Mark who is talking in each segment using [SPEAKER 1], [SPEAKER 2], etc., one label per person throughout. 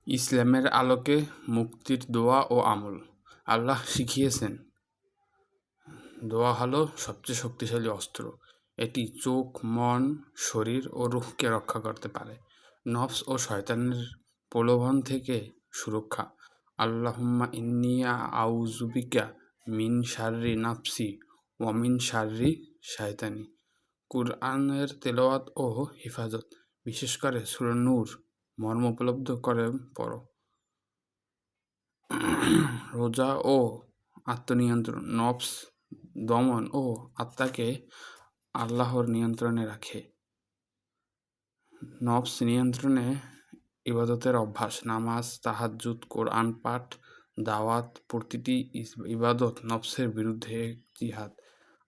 [SPEAKER 1] ইসলামের আলোকে মুক্তির দোয়া ও আমল। আল্লাহ শিখিয়েছেন, দোয়া হলো সবচেয়ে শক্তিশালী অস্ত্র। এটি চোখ, মন, শরীর ও রূহকে রক্ষা করতে পারে। নফস ও শয়তানের প্রলোভন থেকে সুরক্ষা। আল্লাহুম্মা ইন্নী আউযু বিকা মিন শাররি নাফসি ওয়া মিন শাররি শায়তানি। কুরআনের তেলাওয়াত ও হিফাজত, বিশেষ করে সূরা নূর মর্ম উপলব্ধ করে পড়ো। রোজা ও আত্মনিয়ন্ত্রণ, নফস দমন ও আত্মাকে আল্লাহর নিয়ন্ত্রণে রাখে। নফস নিয়ন্ত্রণে ইবাদতের অভ্যাস, নামাজ, তাহাজ্জুদ, কোরআন পাঠ, দাওয়াত, প্রতিটি ইবাদত নফসের বিরুদ্ধে জিহাদ।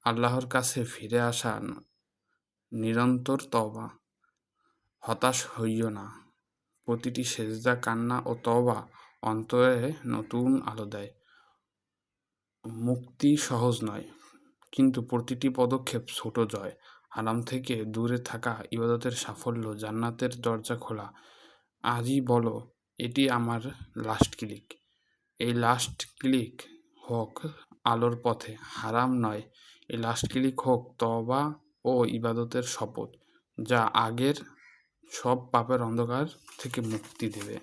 [SPEAKER 1] আল্লাহর কাছে ফিরে আসা, নিরন্তর তওবা। হতাশ হইও না, প্রতিটি সেজদা, কান্না ও তওবা অন্তরে নতুন আলো দেয়। মুক্তি সহজ নয়, কিন্তু প্রতিটি পদক্ষেপ ছোট জয়। হারাম থেকে দূরে থাকা ইবাদতের সাফল্য, জান্নাতের দরজা খোলা। আজই বলো, এটি আমার লাস্ট ক্লিক। এই লাস্ট ক্লিক হোক আলোর পথে, হারাম নয়। এই লাস্ট ক্লিক হোক তওবা ও ইবাদতের শপথ, যা আগের সব পাপের অন্ধকার থেকে মুক্তি দেবে।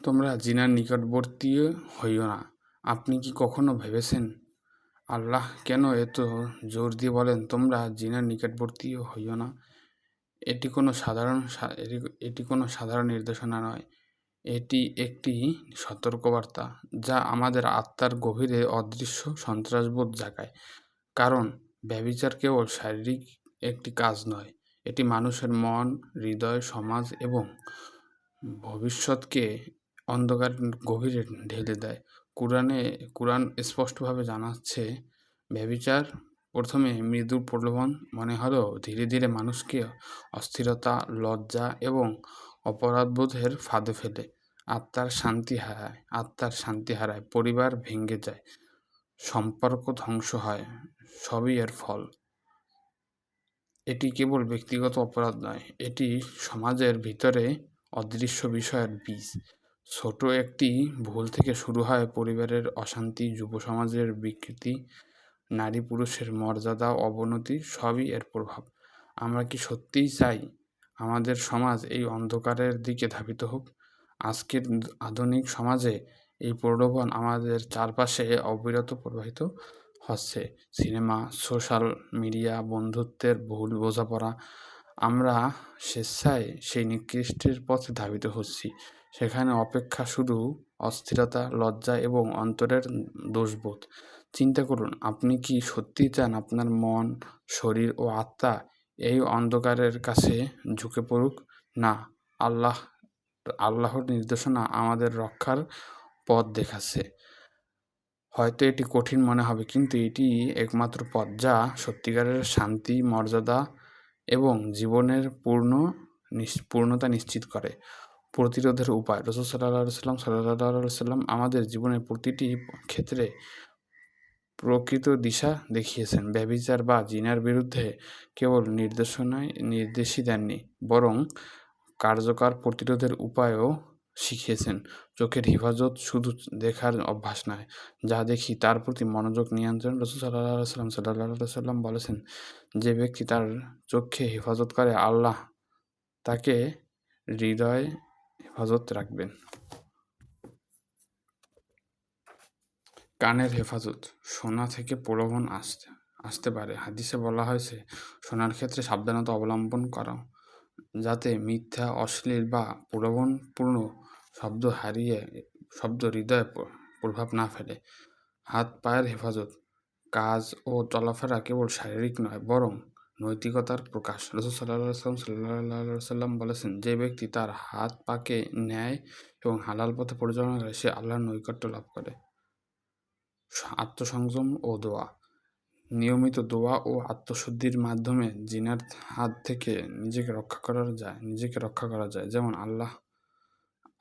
[SPEAKER 1] তোমরা জিনার নিকটবর্তী হইও না। আপনি কি কখনো ভেবেছেন আল্লাহ কেন এত জোর দিয়ে বলেন তোমরা জিনার নিকটবর্তী হইও না? এটি কোনো সাধারণ নির্দেশনা নয়। এটি একটি সতর্কবার্তা, যা আমাদের আত্মার গভীরে অদৃশ্য সন্ত্রাসবোধ জাগায়। কারণ ব্যভিচার কেবল শারীরিক একটি কাজ নয়, এটি মানুষের মন, হৃদয়, সমাজ এবং ভবিষ্যৎকে অন্ধকার গভীরে ঢেলে দেয়। কুরআন স্পষ্টভাবে জানাচ্ছে, ব্যভিচার প্রথমে মৃদু প্রলোভন মনে হলেও ধীরে ধীরে মানুষকে অস্থিরতা, লজ্জা এবং অপরাধবোধের ফাঁদে ফেলে। আত্মার শান্তি হারায়, পরিবার ভেঙে যায়, সম্পর্ক ধ্বংস হয়, সবই এর ফল। এটি কেবল ব্যক্তিগত অপরাধ নয়, এটি সমাজের ভিতরে অদৃশ্য বিষয়ের বীজ। ছোট একটি ভুল থেকে শুরু হয় পরিবারের অশান্তি, যুব সমাজের বিকৃতি, নারী পুরুষের মর্যাদা অবনতি, সবই এর প্রভাব। আমরা কি সত্যিই চাই আমাদের সমাজ এই অন্ধকারের দিকে ধাবিত হোক? আজকের আধুনিক সমাজে এই প্রলোভন আমাদের চারপাশে অবিরত প্রবাহিত হচ্ছে। সিনেমা, সোশ্যাল মিডিয়া, বন্ধুত্বের ভুল বোঝাপড়া। আমরা স্বেচ্ছায় সেই নিকৃষ্টের পথে ধাবিত হচ্ছি। সেখানে অপেক্ষা শুধু অস্থিরতা, লজ্জা এবং অন্তরের দোষবোধ। চিন্তা করুন, আপনি কি সত্যিই চান আপনার মন, শরীর ও আত্মা এই অন্ধকারের কাছে ঝুঁকে পড়ুক? না, আল্লাহর নির্দেশনা আমাদের রক্ষার পথ দেখাচ্ছে। হয়তো এটি কঠিন মনে হবে, কিন্তু এটি একমাত্র পথ যা সত্যিকারের শান্তি, মর্যাদা এবং জীবনের পূর্ণতা নিশ্চিত করে। প্রতিরোধের উপায়। রাসূল সাল্লাল্লাহু আলাইহি সাল্লাম আমাদের জীবনের প্রতিটি ক্ষেত্রে প্রকৃত দিশা দেখিয়েছেন। ব্যভিচার বা জিনার বিরুদ্ধে কেবল নির্দেশই দেননি, বরং কার্যকর প্রতিরোধের উপায়ও শিখিয়েছেন। চোখের হেফাজত শুধু দেখার অভ্যাস নয়, যা দেখি তার প্রতি মনোযোগ নিয়ন্ত্রণ। রাসূল সাল্লাল্লাহু আলাইহি সাল্লাম বলেছেন, যে ব্যক্তি তার চোখে হেফাজত করে, আল্লাহ তাকে হৃদয় হেফাজত রাখবেন। কানের হেফাজত। শোনা থেকে প্রলোভন আসতে পারে। হাদিসে বলা হয়েছে, শোনার ক্ষেত্রে সাবধানতা অবলম্বন করো, যাতে মিথ্যা, অশ্লীল বা প্রলোভনপূর্ণ শব্দ হৃদয়ে প্রভাব না ফেলে। হাত পায়ের হেফাজত। কাজ ও চলাফেরা কেবল শারীরিক নয়, বরং নৈতিকতার প্রকাশ। রাসূল সাল্লাল্লাহু আলাইহি সাল্লাম বলেছেন, যে ব্যক্তি তার হাত পাকে ন্যায় এবং হালাল পথে পরিচালনা করে, সে আল্লাহর নৈকট্য লাভ করে। আত্মসংযম ও দোয়া। নিয়মিত দোয়া ও আত্মশুদ্ধির মাধ্যমে জিনার হাত থেকে নিজেকে রক্ষা করা যায়। যেমন, আল্লাহ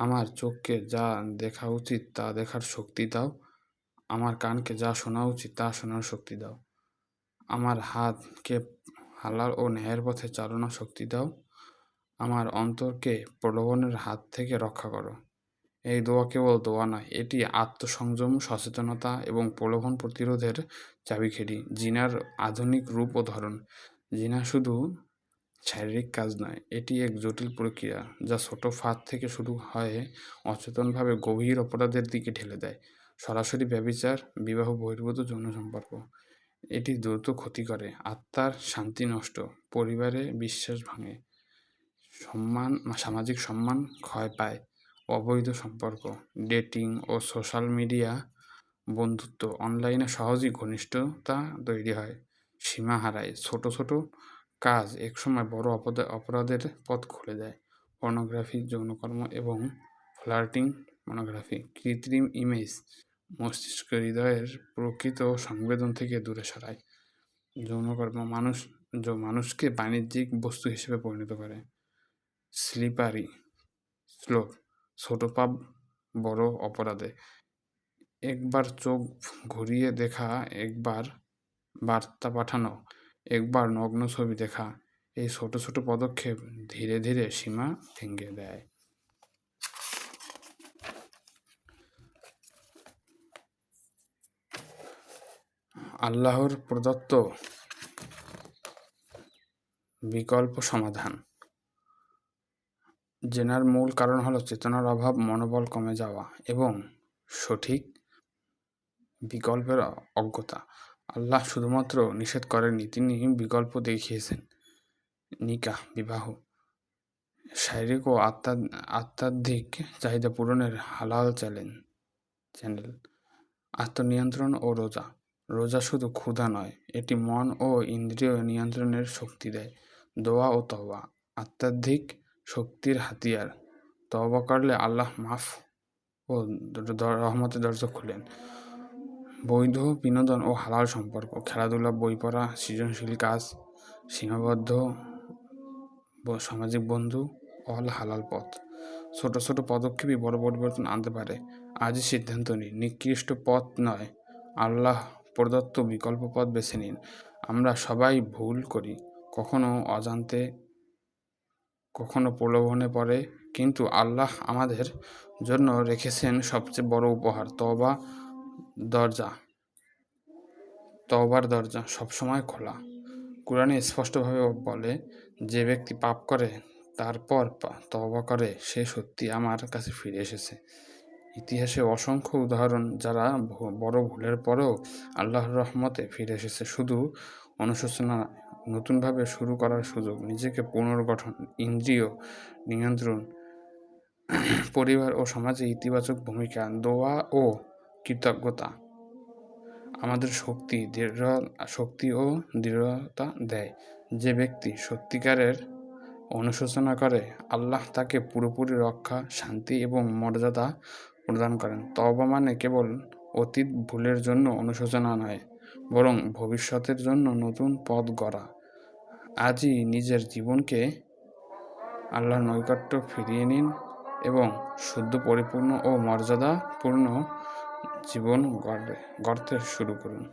[SPEAKER 1] আমার চোখকে যা দেখা উচিত তা দেখার শক্তি দাও, আমার কানকে যা শোনা উচিত তা শোনার শক্তি দাও, আমার হাতকে হালাল ও ন্যায়ের পথে চালানোর শক্তি দাও। আমার অন্তরকে প্রলোভনের হাত থেকে রক্ষা করো। এই দোয়া কেবল দোয়া নয়, এটি আত্মসংযম, সচেতনতা এবং প্রলোভন প্রতিরোধের চাবিকাঠি। জিনার আধুনিক রূপ ও ধরন। জিনা শুধু শারীরিক কাজ নয়, এটি এক জটিল প্রক্রিয়া যা ছোট ফাঁদ থেকে শুরু হয়ে অচেতনভাবে গভীর অপরাধের দিকে ঠেলে দেয়। সরাসরি ব্যভিচার, বিবাহ বহির্ভূত যৌন সম্পর্ক। এটি দ্রুত ক্ষতি করে, আত্মার শান্তি নষ্ট, পরিবারে বিশ্বাস ভাঙে, সামাজিক সম্মান ক্ষয় পায়। অবৈধ সম্পর্ক, ডেটিং ও সোশ্যাল মিডিয়া বন্ধুত্ব, অনলাইনে সহজেই ঘনিষ্ঠতা তৈরি হয়, সীমা হারায়। ছোট ছোট কাজ একসময় বড় অপরাধের পথ খুলে দেয়। পর্নোগ্রাফি, যৌনকর্ম এবং ফ্লার্টিং। পর্নোগ্রাফি কৃত্রিম ইমেজ মস্তিষ্ক হৃদয়ের প্রকৃত সংবেদন থেকে দূরে সরায়। যৌনকর্ম মানুষকে বাণিজ্যিক বস্তু হিসেবে পরিণত করে। স্লিপারি স্লোপ, ছোট পাপ বড় অপরাধে। একবার চোখ ঘুরিয়ে দেখা, একবার বার্তা পাঠানো, একবার নগ্ন ছবি দেখা, এই ছোট ছোট পদক্ষেপ ধীরে ধীরে সীমা ভেঙে দেয়। আল্লাহর প্রদত্ত বিকল্প সমাধান। জেনার মূল কারণ হলো চেতনার অভাব, মনোবল কমে যাওয়া এবং সঠিক বিকল্পের অজ্ঞতা। আল্লাহ শুধুমাত্র নিষেধ করেননি, তিনি বিকল্প দেখিয়েছেন। নিকাহ, বিবাহ, শারীরিক ও আধ্যাত্মিক চাহিদা পূরণের হালাল চ্যানেল। আত্মনিয়ন্ত্রণ ও রোজা। রোজা শুধু ক্ষুধা নয়, এটি মন ও ইন্দ্রিয় নিয়ন্ত্রণের শক্তি দেয়। দোয়া ও তওবা, আধ্যাত্মিক শক্তির হাতিয়ার। তওবা করলে আল্লাহ মাফ ও রহমতের দরজা খুলেন। বৈধ বিনোদন ও হালাল সম্পর্ক, খেলাধুলা, বই পড়া, সৃজনশীল কাজ, সীমাবদ্ধ সামাজিক বন্ধু, অল হালাল পথ। ছোট ছোট পদক্ষেপই বড় পরিবর্তন আনতে পারে। আজই সিদ্ধান্ত নিন, নিকৃষ্ট পথ নয়, আল্লাহ প্রদত্ত বিকল্প পথ বেছে নিন। আমরা সবাই ভুল করি, কখনো অজান্তে, কখনো প্রলোভনে পড়ে, কিন্তু আল্লাহ আমাদের জন্য রেখেছেন সবচেয়ে বড় উপহার, তওবার দরজা সবসময় খোলা। কুরআনে স্পষ্টভাবে বলে, যে ব্যক্তি পাপ করে তারপর তওবা করে সে সত্যি আমার কাছে ফিরে এসেছে। ইতিহাসে অসংখ্য উদাহরণ যারা বড় ভুলের পরেও আল্লাহর রহমতে ফিরে এসেছে। শুধু অনুশোচনা, নতুনভাবে শুরু করার সুযোগ, নিজেকে পুনর্গঠন, ইন্দ্রিয় নিয়ন্ত্রণ, পরিবার ও সমাজে ইতিবাচক ভূমিকা। দোয়া ও কৃতজ্ঞতা আমাদের শক্তি ও দৃঢ়তা দেয়। যে ব্যক্তি সত্যিকারের অনুশোচনা করে, আল্লাহ তাকে পুরোপুরি রক্ষা, শান্তি এবং মর্যাদা প্রদান করেন। তওবা মানে কেবল অতীত ভুলের জন্য অনুশোচনা নয়, বরং ভবিষ্যতের জন্য নতুন পথ গড়া। আজই নিজের জীবনকে আল্লাহর নৈকট্য ফিরিয়ে নিন এবং শুদ্ধ, পরিপূর্ণ ও মর্যাদাপূর্ণ জীবন গড়তে শুরু করুন।